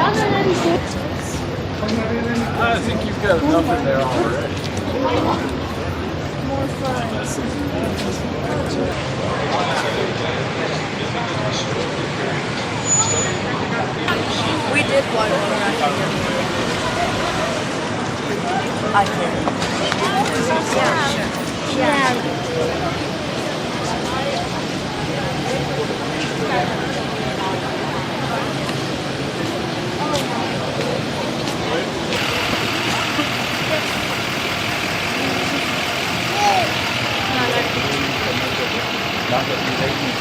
I think you've got enough in there already. More fun. We did one around here. I can. Yeah. Not that you take me.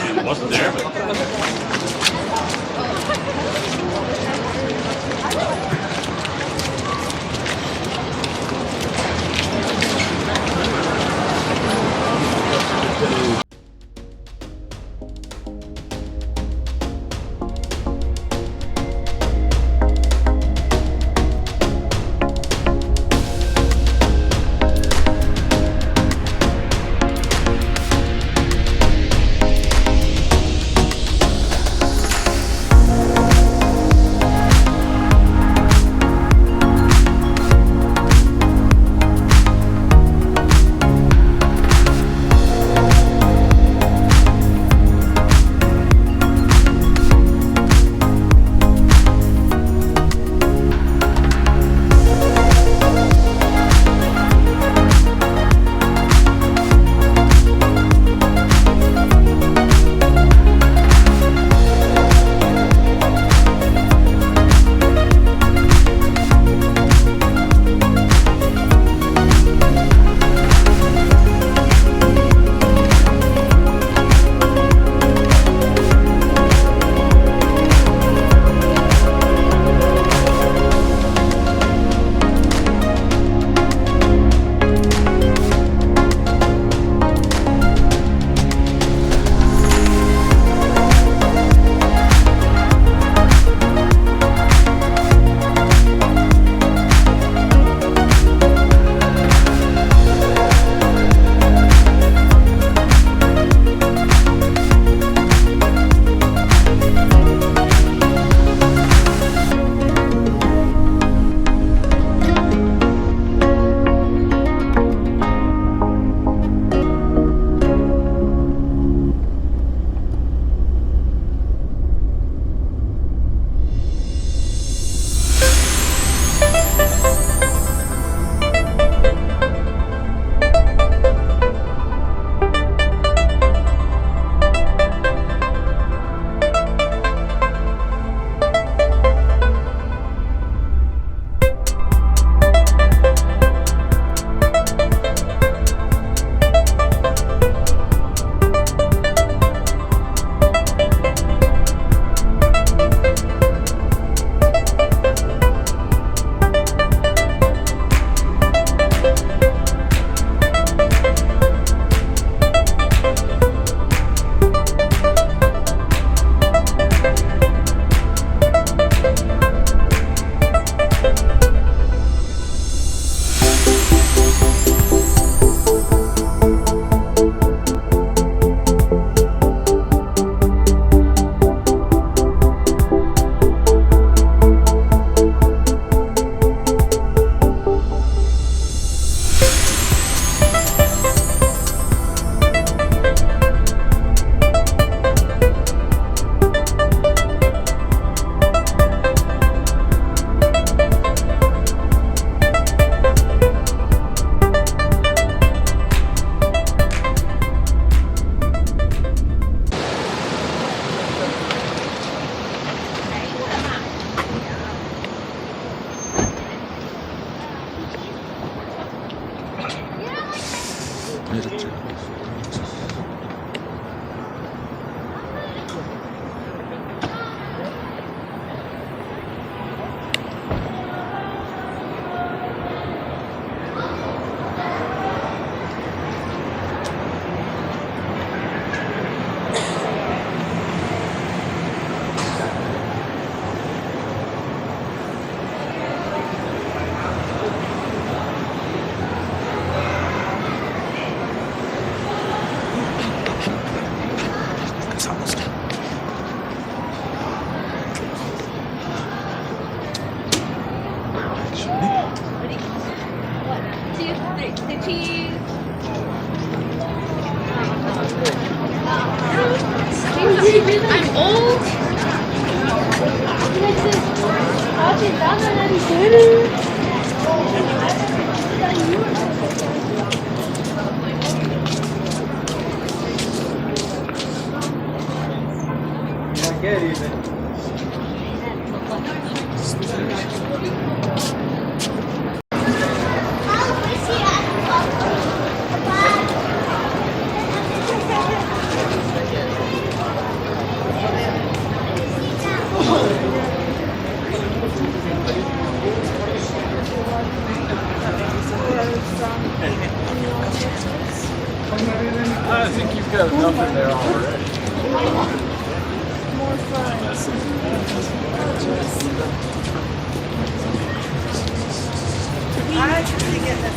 It wasn't there, but Amidst. I'm old. Not good even. I think you've got enough in there already. More fun. I actually get the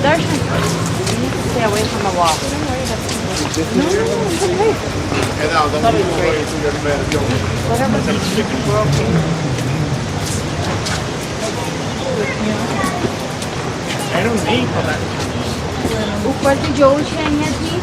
Darshan. Stay away from the wall. ऊपर से जोर से आई है थी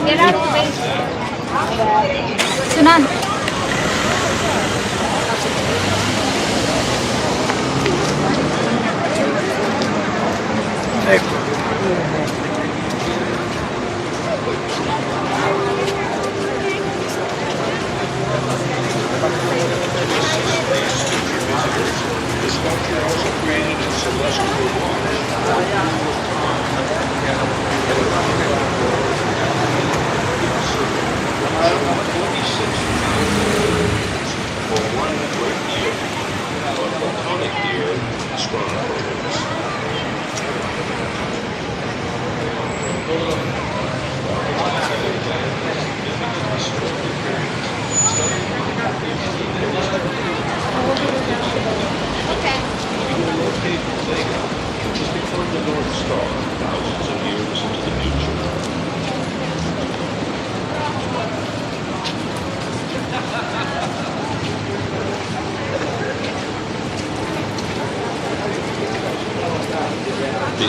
Get out of the way. Sunan.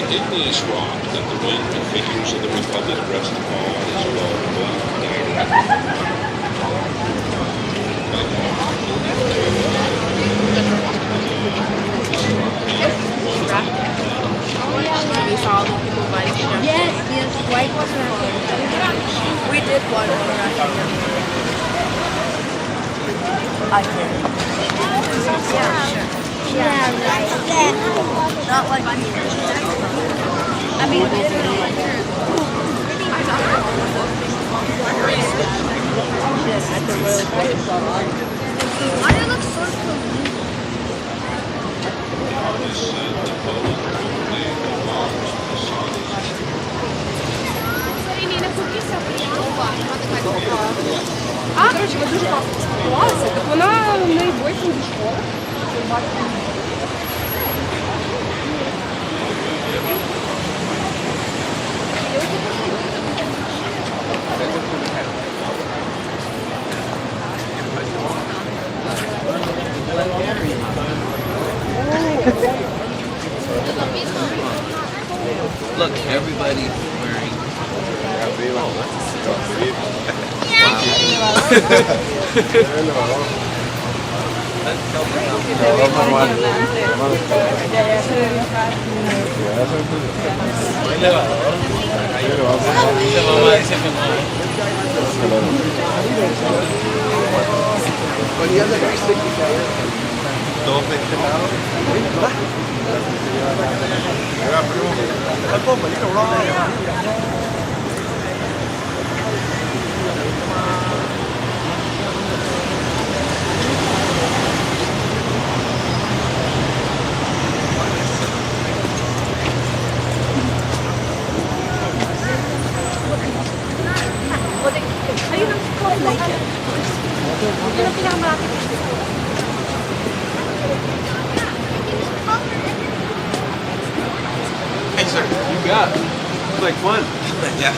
igneous rock that the winged figures of the Republic rest upon is called We saw all the people fighting each other. Yes, white was We did whitewater rafting. I did. Yeah, right. Not like you. I mean, Why do it look so cool? Коротше, ви дуже класно поспілкувалися. Так вона в неї бойфренд зі школи. Look, everybody wearing. Hey, sir. You got it. It's like fun. Yeah.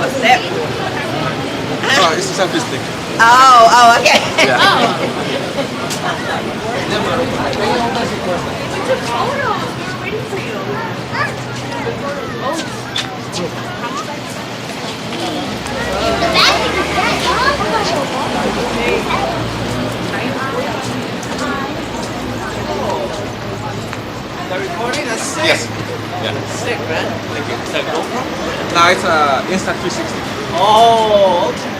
What's that? Oh, it's a selfie stick. Oh, okay. The recording is sick. Yes. Yeah. Sick, man. Thank you. Is that GoPro? No, it's Insta360. Oh, okay.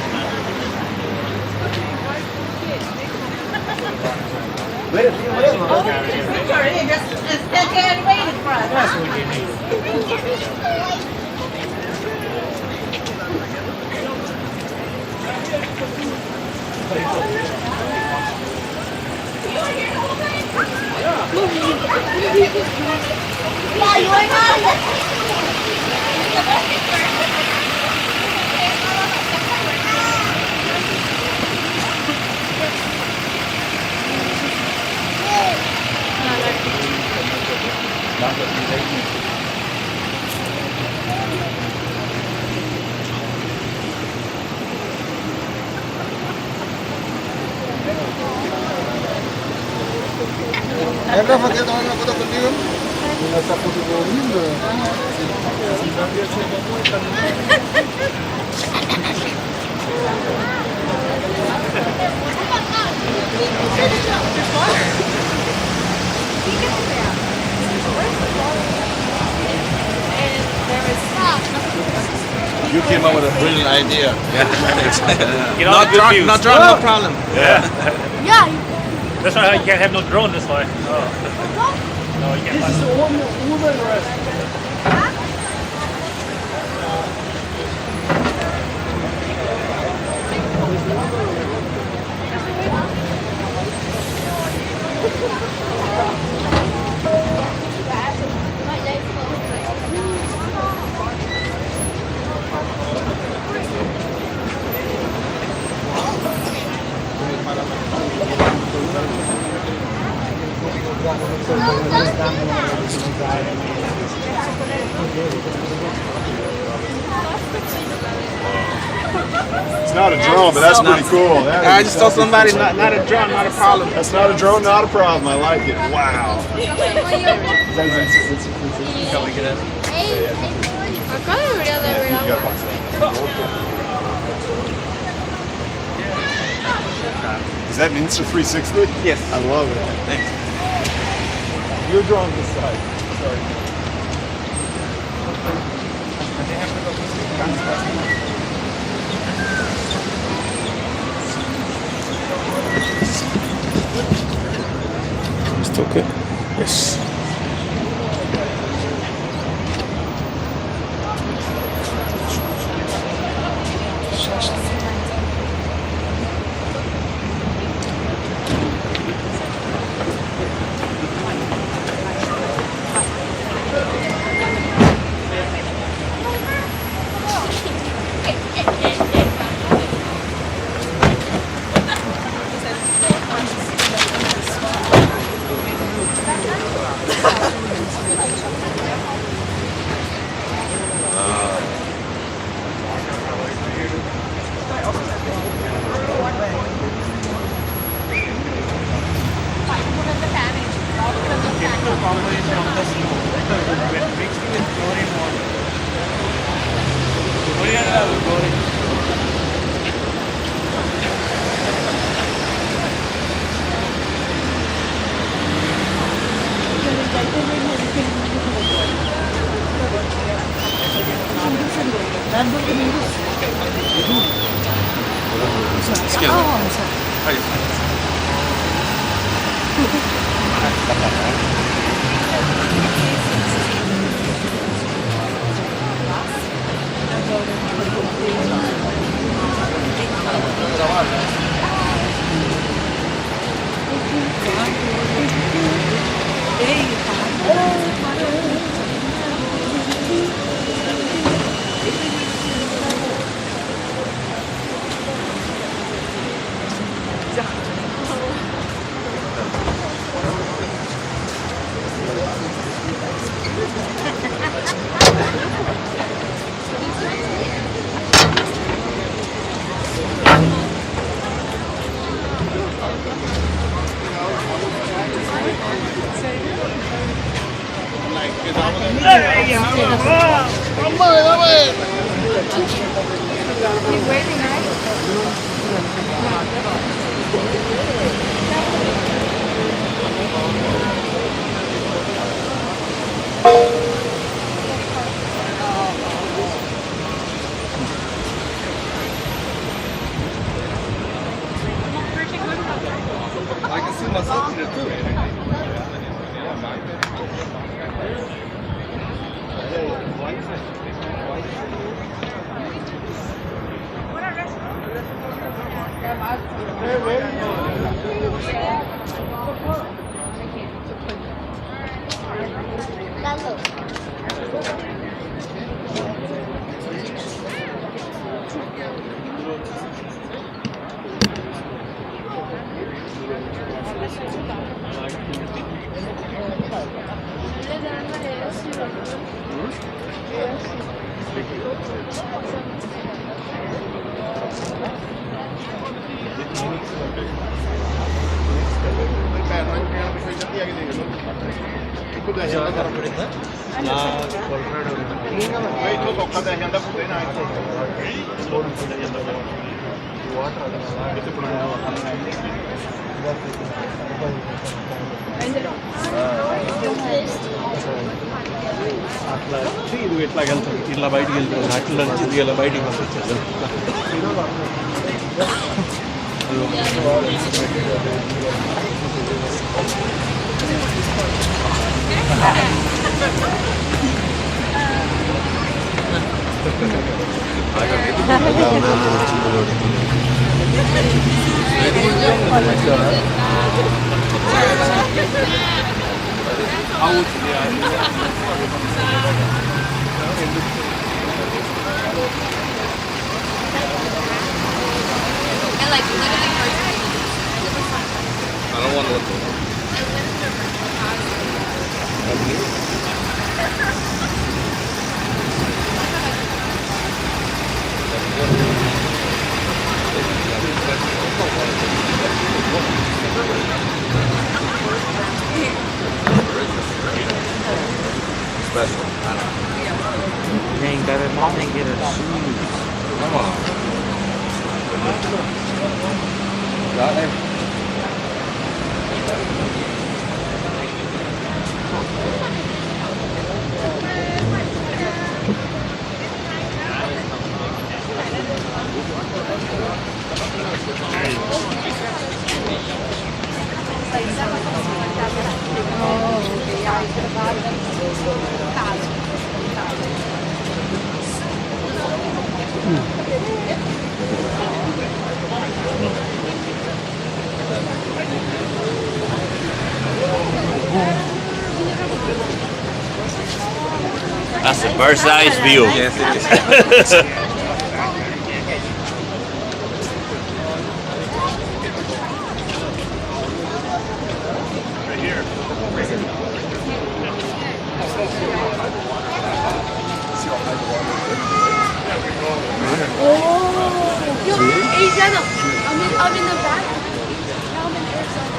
Rafa, ¿quieres tomar una foto contigo? Esa foto todo lindo. You came up with a brilliant idea. Not drunk, no problem. Yeah. That's why you can't have no drone this way. Oh. No, you can't. This is all Hoover restaurant. It's not a drone, but that's pretty cool. I just told somebody not a drone, not a problem. That's not a drone, not a problem. I like it. Wow. Acá debería de haber agua. Is that an Insta360? Yes. I love it. Thanks. You're drawing this side. Sorry. Still good? Yes. He's waiting, right? I can see myself in it too. అట్లా ఇది ఇట్లా వెళ్తాం, ఇట్లా బయటికి వెళ్తాం, అట్లా నుంచి ఇలా బయటికి పంపించేస్తాం. And like literally first I don't want to look. Special. Dang, baby, mom didn't get her shoes. Come on. Got it. That's a bird's eye view. Yes, it is. Asian. I'm in the back. Now I'm in Arizona.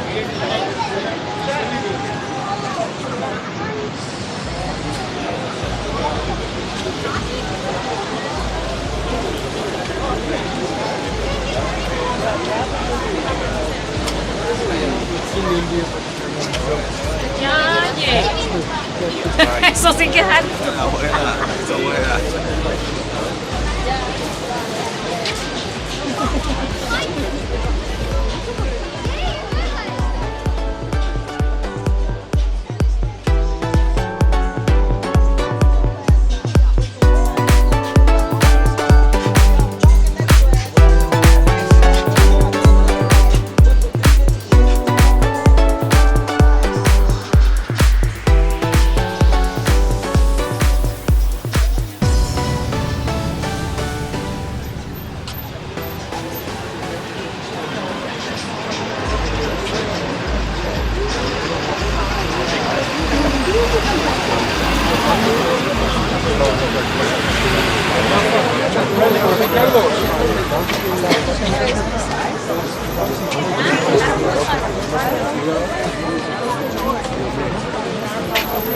Eso sí que es algo.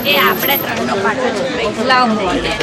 એ આપણે ત્રણનો પાટો છે લાવ દઈએ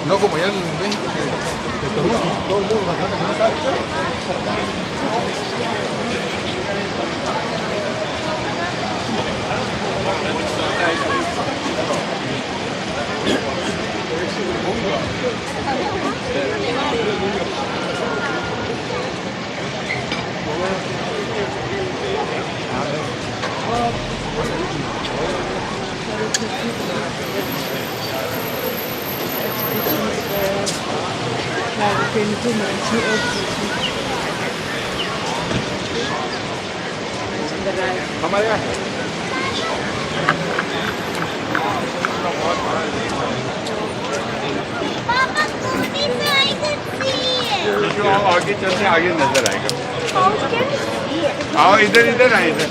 No como ya en México, que todo el mundo bastante que no sabe. हमारे यहाँ Papa, cookie so I can see it. जो आगे चलते आगे नजर आएगा How can you see it? आओ इधर इधर आए इधर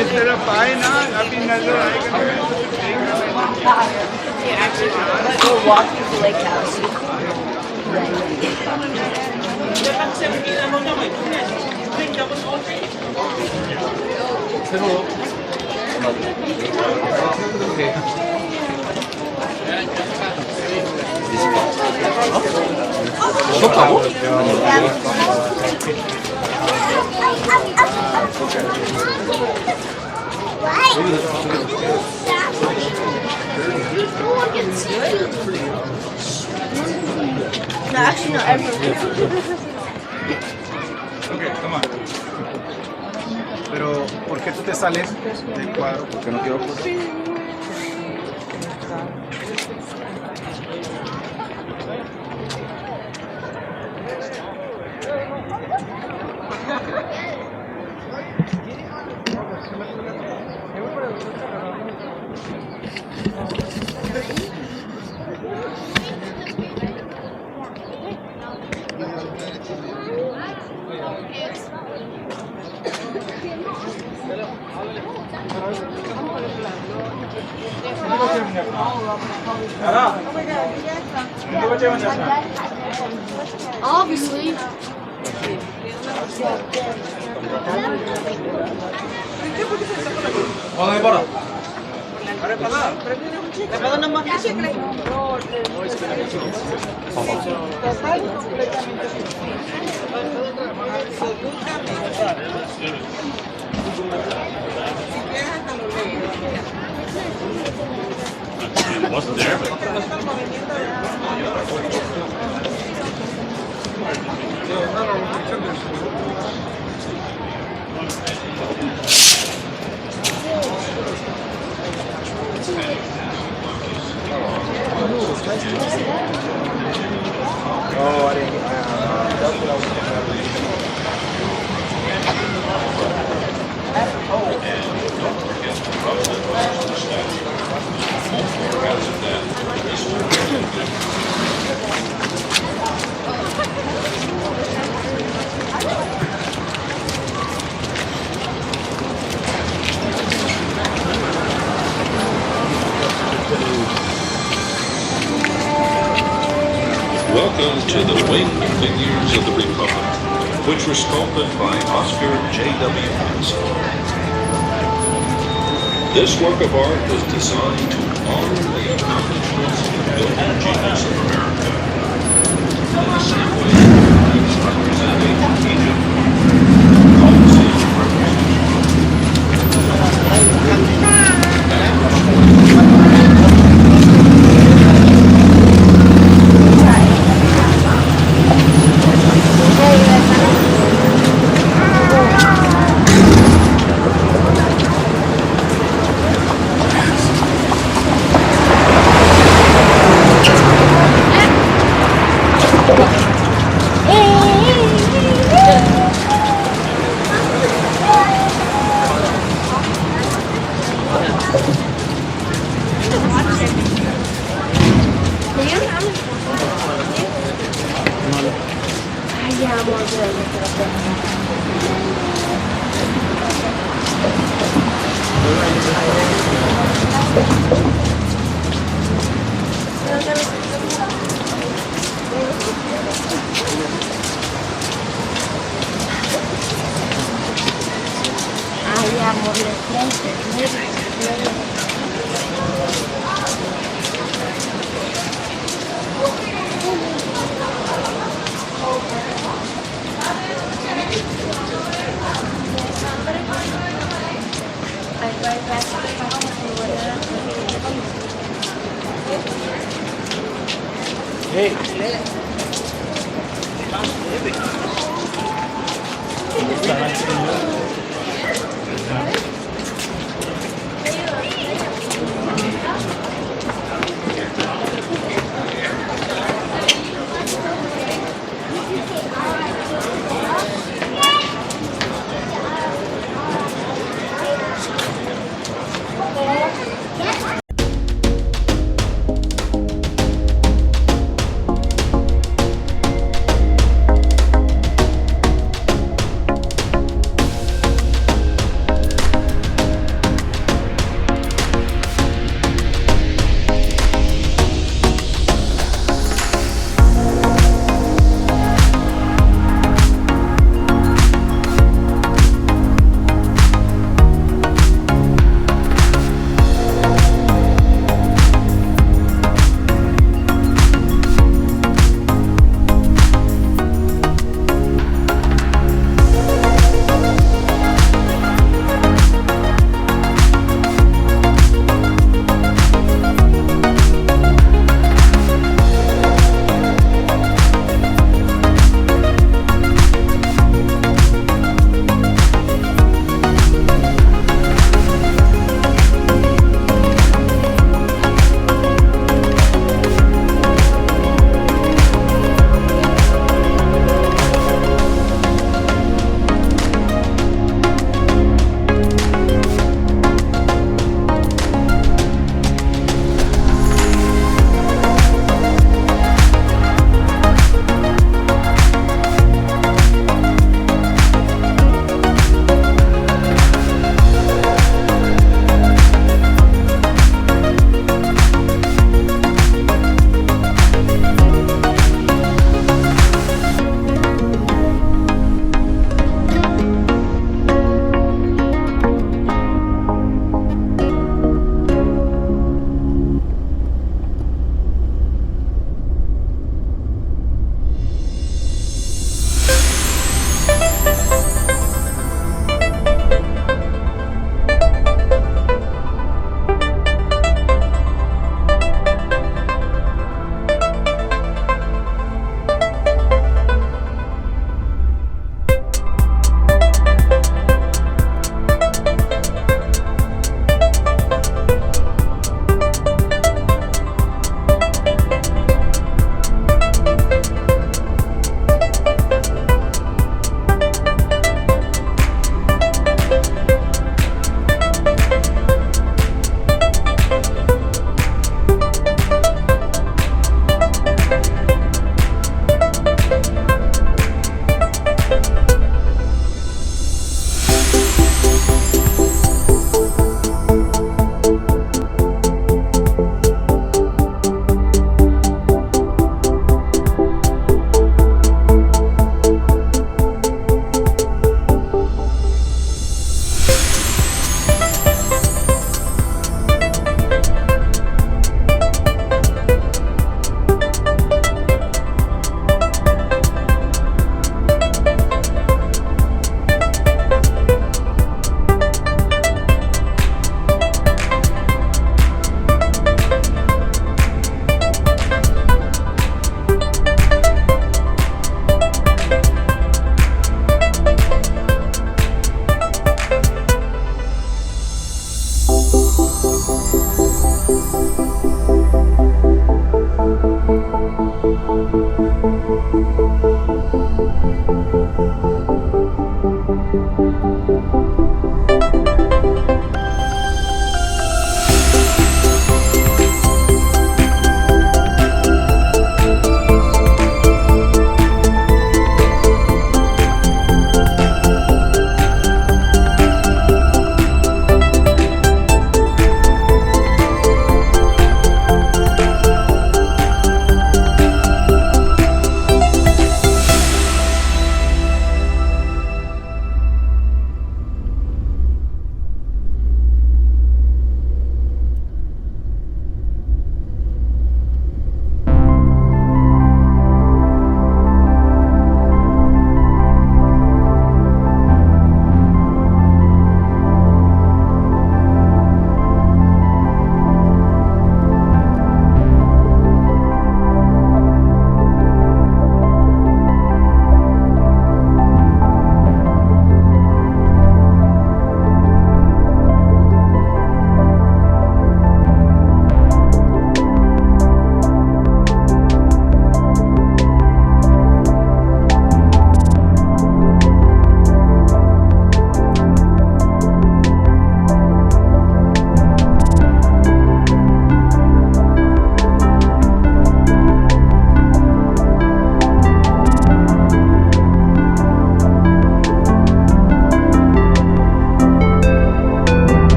इस तरफ आए ना अभी नजर आएगा We'll walk to the lake house. No, actually, no, everyone. Okay, come on. Pero, ¿por qué tú te sales del cuadro? Porque no quiero fotos. Obviously. It wasn't there, but Welcome to the winged figures of the Republic, which were sculpted by Oscar J.W. Hudson. This work of art was designed to honor the accomplishments and building genius of America. In the same way, flags represent ancient Egypt, policies represent Hey.